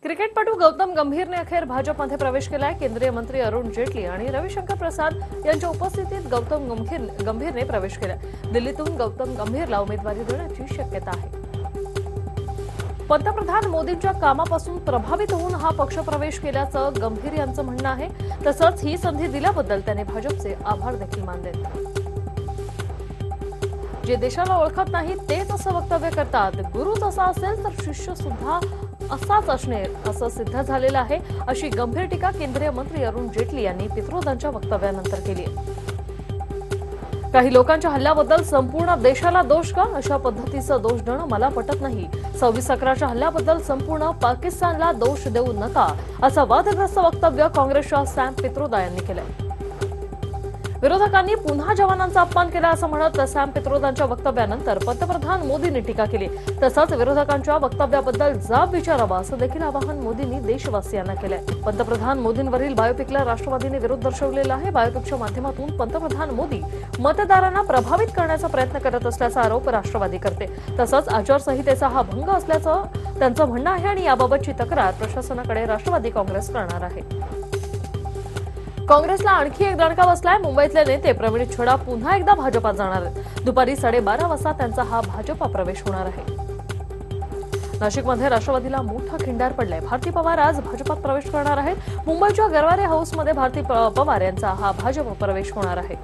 क्रिकेटपटू गौतम गंभीरने अखेर भाजपमध्ये प्रवेश केलाय। केंद्रीय मंत्री अरुण जेटली आणि रविशंकर प्रसाद यांच्या उपस्थितीत गौतम गंभीरने प्रवेश केलाय। दिल्लीतून गौतम गंभीरला उमेदवारी देण्याची शक्यता आहे। पंतप्रधान मोदींच्या कामापासून प्रभावित होऊन हा पक्ष प्रवेश केल्याचं गंभीर यांचं म्हणणं आहे। तसंच ही संधी दिल्याबद्दल त्याने भाजपचे आभार देखील मानले। जे देशाला ओळखत नाही तेच असं वक्तव्य करतात। गुरुच असा असेल तर शिष्य सुद्धा असाच असणार असं सिद्ध झालेलं आहे, अशी गंभीर टीका केंद्रीय मंत्री अरुण जेटली यांनी पित्रोदांच्या वक्तव्यानंतर केली आहे। काही लोकांच्या हल्ल्याबद्दल संपूर्ण देशाला दोष का, अशा पद्धतीचा दोष देणं मला पटत नाही। 26/11च्या हल्ल्याबद्दल संपूर्ण पाकिस्तानला दोष देऊ नका, असं वादग्रस्त वक्तव्य काँग्रेसच्या सॅम पित्रोदा यांनी केलंय। विरोधकांनी पुन्हा जवानांचा अपमान केला असं म्हणत सॅम पित्रोदांच्या वक्तव्यानंतर पंतप्रधान मोदींनी टीका केली। तसंच विरोधकांच्या वक्तव्याबद्दल जाब विचारावा असं देखील आवाहन मोदींनी देशवासियांना केलंय। पंतप्रधान मोदींवरील बायोपिकला राष्ट्रवादीने विरोध दर्शवलेला आहे। बायोपिकच्या माध्यमातून पंतप्रधान मोदी मतदारांना प्रभावित करण्याचा प्रयत्न करत असल्याचा आरोप राष्ट्रवादी करते। तसंच आचारसंहितेचा हा भंग असल्याचं त्यांचं म्हणणं आहे आणि याबाबतची तक्रार प्रशासनाकडे राष्ट्रवादी काँग्रेस करणार आहे। काँग्रेसला आणखी एक दणका बसलाय। मुंबईतले नेते प्रवीण छडा पुन्हा एकदा भाजपात जाणार आहेत। दुपारी 12:30 वाजता त्यांचा हा भाजपा प्रवेश होणार आहे। नाशिकमध्ये राष्ट्रवादीला मोठा खिंडार पडलाय। भारती पवार आज भाजपात प्रवेश करणार आहेत। मुंबईच्या गरवारे हाऊसमध्ये भारती पवार यांचा हा भाजप प्रवेश होणार आहे।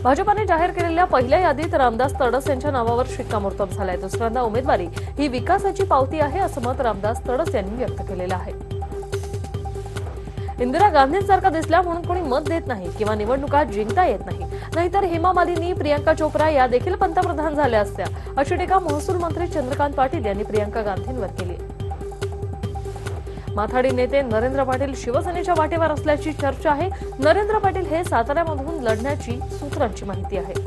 भाजपाने जाहीर केलेल्या पहिल्या यादीत रामदास तडस यांच्या नावावर शिक्कामोर्तब झालाय। दुसऱ्यांदा उमेदवारी ही विकासाची पावती आहे असं मत रामदास तडस यांनी व्यक्त केलेलं आहे। इंदिरा गांधींसारखा दिसल्या म्हणून कोणी मत देत नाही किंवा निवडणुका जिंकता येत नाही, नाहीतर हेमा मालिनी, प्रियंका चोप्रा या देखील पंतप्रधान झाल्या असत्या, अशी टीका महसूल मंत्री चंद्रकांत पाटील यांनी प्रियंका गांधींवर केली। माथाडी नेते नरेंद्र पाटील शिवसेनेच्या वाटेवर असल्याची चर्चा आहे। नरेंद्र पाटील हे साताऱ्यामधून लढण्याची सूत्रांची माहिती आहे।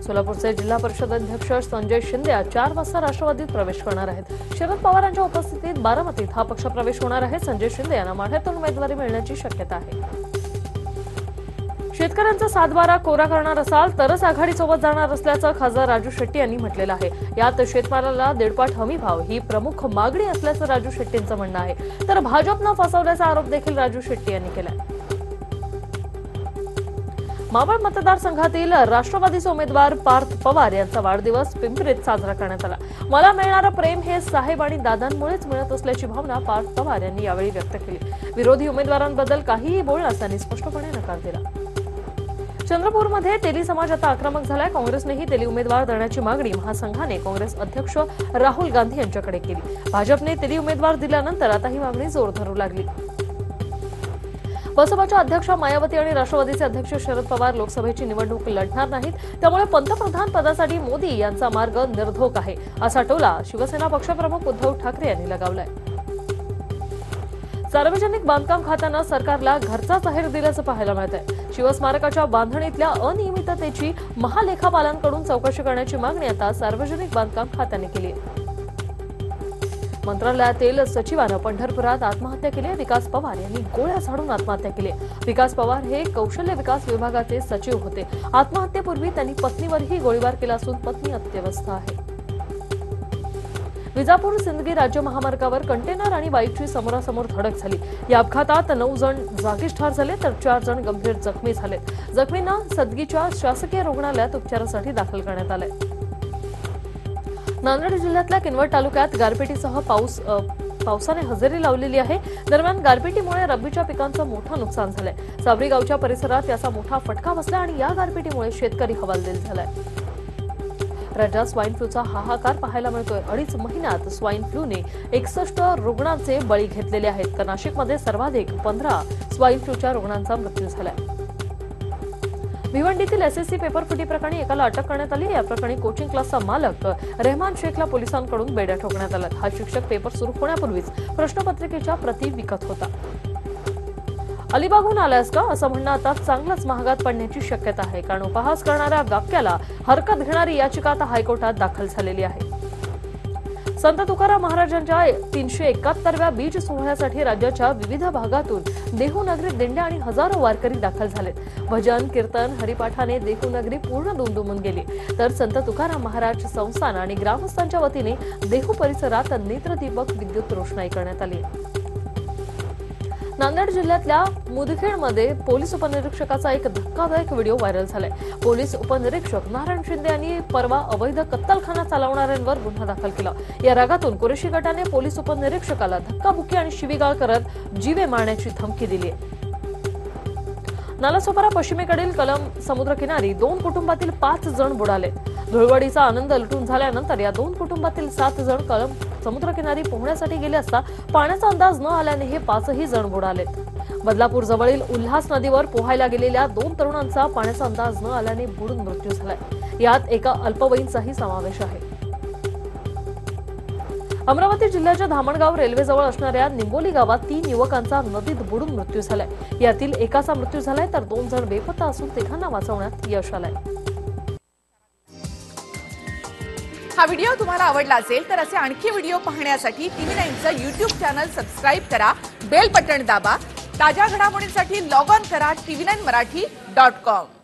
सोलापूरचे जिल्हा परिषद अध्यक्ष संजय शिंदे आज 4 वाजता राष्ट्रवादीत प्रवेश करणार आहेत। शरद पवारांच्या उपस्थितीत बारामतीत हा पक्ष प्रवेश होणार आहे। संजय शिंदे यांना माढ्यातून उमेदवारी मिळण्याची शक्यता आहे। शेतकऱ्यांचा 7/12 कोरा करणार असाल तरच आघाडीसोबत जाणार असल्याचं खासदार राजू शेट्टी यांनी म्हटलेलं आहे। यात शेतमालाला 1.5 हमी भाव ही प्रमुख मागणी असल्याचं राजू शेट्टींचं म्हणणं आहे। तर भाजपनं फसवल्याचा आरोप देखील राजू शेट्टी यांनी केलाय। मावळ मतदारसंघातील राष्ट्रवादीचे उमेदवार पार्थ पवार यांचा वाढदिवस पिंपरीत साजरा करण्यात आला। मला मिळणारं प्रेम हे साहेब आणि दादांमुळेच मिळत असल्याची भावना पार्थ पवार यांनी यावेळी व्यक्त केली। विरोधी उमेदवारांबद्दल काहीही बोलण्यास त्यांनी स्पष्टपणे नकार दिला। चंद्रपूरमध्ये तेली समाज आता आक्रमक झालाय। काँग्रेसनेही तेली उमेदवार देण्याची मागणी महासंघाने काँग्रेस अध्यक्ष राहुल गांधी यांच्याकडे केली। भाजपने तेली उमेदवार दिल्यानंतर आता ही मागणी जोर धरू लागली। बसपाच्या अध्यक्ष मायावती आणि राष्ट्रवादीचे अध्यक्ष शरद पवार लोकसभेची निवडणूक लढणार नाहीत, त्यामुळे पंतप्रधान पदासाठी मोदी यांचा मार्ग निर्धोक आहे, असा टोला शिवसेना पक्षप्रमुख उद्धव ठाकरे यांनी लगावलाय। सार्वजनिक बांधकाम खात्यानं सरकारला घरचाच अहेर दिल्याचं पाहायला मिळत आहे। शिवस्मारकाच्या बांधणीतल्या अनियमिततेची महालेखापालांकडून चौकशी करण्याची मागणी आता सार्वजनिक बांधकाम खात्याने केली आहे। मंत्रालयातील सचिवानं पंढरपुरात आत्महत्या केली। विकास पवार यांनी गोळ्या झाडून आत्महत्या केली। विकास पवार हे कौशल्य विकास विभागाचे सचिव होते। आत्महत्येपूर्वी त्यांनी पत्नीवरही गोळीबार केला असून पत्नी अत्यवस्थ आहे। विजापूर सिंदगी राज्य महामार्गावर कंटेनर आणि बाईकची समोरासमोर धडक झाली। या अपघातात 9 जण जागीच ठार झाले तर 4 जण गंभीर जखमी झाले। जखमींना सिंदगीच्या शासकीय रुग्णालयात उपचारासाठी दाखल करण्यात आले। नांदेड जिल्ह्यातल्या किनवट तालुक्यात गारपिटीसह पावसाने हजेरी लावलेली आहे। दरम्यान गारपिटीमुळे रब्बीच्या पिकांचं मोठं नुकसान झालंय। सावरी गावच्या परिसरात याचा मोठा फटका बसला आणि या गारपिटीमुळे शेतकरी हवालदिल झालाय। राज्यात स्वाईन फ्लूचा हाहाकार पाहायला मिळतोय। 2.5 महिन्यात स्वाईन फ्लूने 61 रुग्णांचे बळी घेतलेले आहेत, तर नाशिकमध्ये सर्वाधिक 15 स्वाईन फ्लूच्या रुग्णांचा मृत्यू झालाय। भिवंडीतील एसएससी पेपर फुटी प्रकरणी एकाला अटक करण्यात आली। या प्रकरणी कोचिंग क्लासचा मालक रेहमान शेखला पोलिसांकडून बेड्या ठोकण्यात आल्या। हा शिक्षक पेपर सुरू होण्यापूर्वीच प्रश्नपत्रिकेच्या प्रती विकत होता। अलिबागहून आलास का असं म्हणणं आता चांगलंच महागात पडण्याची शक्यता आहे, कारण उपहास करणाऱ्या वाक्याला हरकत घेणारी याचिका आता हायकोर्टात दाखल झालेली आहे। संत तुकाराम महाराजांच्या 371व्या बीज सोहळ्यासाठी राज्याच्या विविध भागातून देहूनगरीत दिंड्या आणि हजारो वारकरी दाखल झालेत। भजन कीर्तन हरिपाठाने देहूनगरी पूर्ण दुमदुमून गेली, तर संत तुकाराम महाराज संस्थान आणि ग्रामस्थांच्या वतीने देहू परिसरात नेत्रदीपक विद्युत रोषणाई करण्यात आली। नांदेड जिल्ह्यातल्या मुदखेडमध्ये पोलीस उपनिरीक्षकाचा एक धक्कादायक व्हिडिओ व्हायरल झालाय। पोलीस उपनिरीक्षक नारायण शिंदे यांनी परवा अवैध कत्तलखाना चालवणाऱ्यांवर गुन्हा दाखल केला। या रागातून कुरेशी गटाने पोलीस उपनिरीक्षकाला धक्काबुक्की आणि शिवीगाळ करत जीवे मारण्याची धमकी दिली आहे। नालासोपारा पश्चिमेकडील कलम समुद्रकिनारी 2 कुटुंबातील 5 जण बुडाले। धुळवडीचा आनंद लुटून झाल्यानंतर या 2 कुटुंबातील 7 जण कलम समुद्रकिनारी पोहण्यासाठी गेले असता पाण्याचा अंदाज न आल्याने हे 5ही जण बुडालेत। बदलापूर जवळील उल्हास नदीवर पोहायला गेलेल्या 2 तरुणांचा पाण्याचा अंदाज न आल्याने बुडून मृत्यू झालाय। यात एका अल्पवयीनचाही समावेश आहे। अमरावती जिल्ह्याच्या धामणगाव रेल्वेजवळ असणाऱ्या निंबोली गावात 3 युवकांचा नदीत बुडून मृत्यू झालाय। यातील एकाचा मृत्यू झालाय तर 2 जण बेपत्ता असून तिघांना वाचवण्यात यश आलंय। हा व्हिडिओ तुम्हाला आवडला असेल तर असे आणखी व्हिडिओ पाहण्यासाठी TV9चं YouTube चॅनल सबस्क्राइब करा, बेल बटन दाबा। ताज्या घडामोडींसाठी लॉग ऑन करा tv9marathi.com।